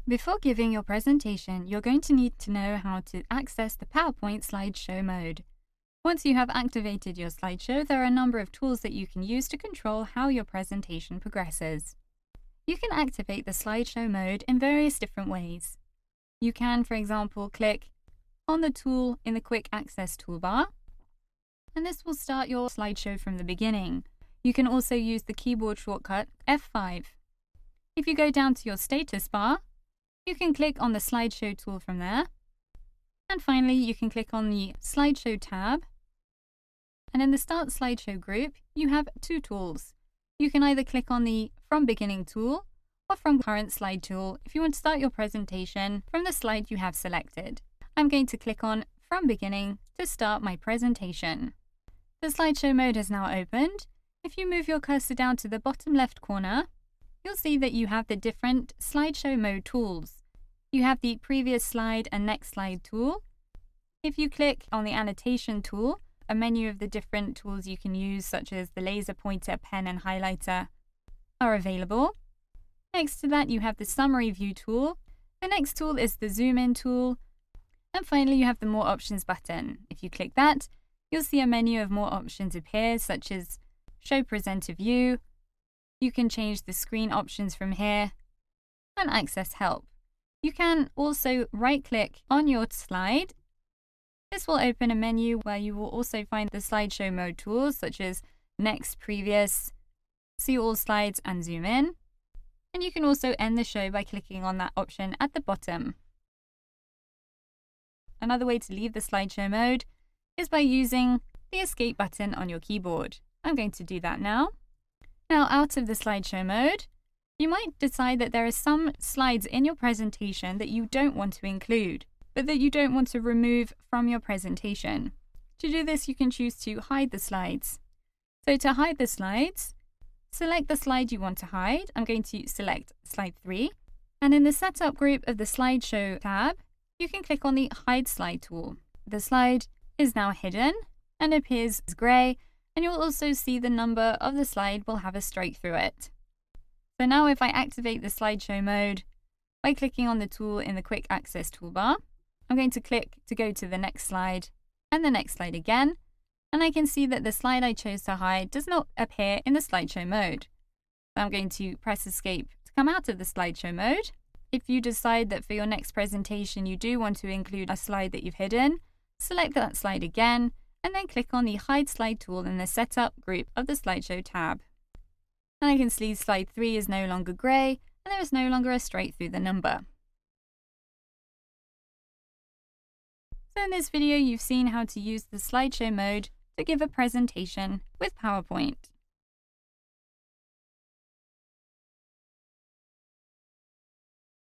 Before giving your presentation, you're going to need to know how to access the PowerPoint slideshow mode. Once you have activated your slideshow, there are a number of tools that you can use to control how your presentation progresses. You can activate the slideshow mode in various different ways. You can, for example, click on the tool in the Quick Access toolbar, and this will start your slideshow from the beginning. You can also use the keyboard shortcut F5. If you go down to your status bar, you can click on the slideshow tool from there. And finally, you can click on the slideshow tab. And in the Start Slideshow group, you have two tools. You can either click on the From Beginning tool or From Current Slide tool if you want to start your presentation from the slide you have selected. I'm going to click on From Beginning to start my presentation. The slideshow mode has now opened. If you move your cursor down to the bottom left corner, you'll see that you have the different slideshow mode tools. You have the Previous Slide and Next Slide tool. If you click on the Annotation tool, a menu of the different tools you can use, such as the laser pointer, pen, and highlighter, are available. Next to that, you have the Summary View tool. The next tool is the Zoom In tool. And finally, you have the More Options button. If you click that, you'll see a menu of more options appear, such as Show Presenter View. You can change the screen options from here and access help. You can also right-click on your slide. This will open a menu where you will also find the slideshow mode tools such as Next, Previous, See All Slides, and Zoom In. And you can also end the show by clicking on that option at the bottom. Another way to leave the slideshow mode is by using the Escape button on your keyboard. I'm going to do that now. Now, out of the slideshow mode, you might decide that there are some slides in your presentation that you don't want to include, but that you don't want to remove from your presentation. To do this, you can choose to hide the slides. So to hide the slides, select the slide you want to hide. I'm going to select slide 3. And in the Setup group of the Slideshow tab, you can click on the Hide Slide tool. The slide is now hidden and appears as grey, and you'll also see the number of the slide will have a strike through it. So now if I activate the slideshow mode by clicking on the tool in the Quick Access toolbar, I'm going to click to go to the next slide and the next slide again, and I can see that the slide I chose to hide does not appear in the slideshow mode. So I'm going to press Escape to come out of the slideshow mode. If you decide that for your next presentation you do want to include a slide that you've hidden, select that slide again, and then click on the Hide Slide tool in the Setup group of the Slideshow tab. And I can see slide 3 is no longer grey, and there is no longer a strike through the number. So in this video, you've seen how to use the slideshow mode to give a presentation with PowerPoint.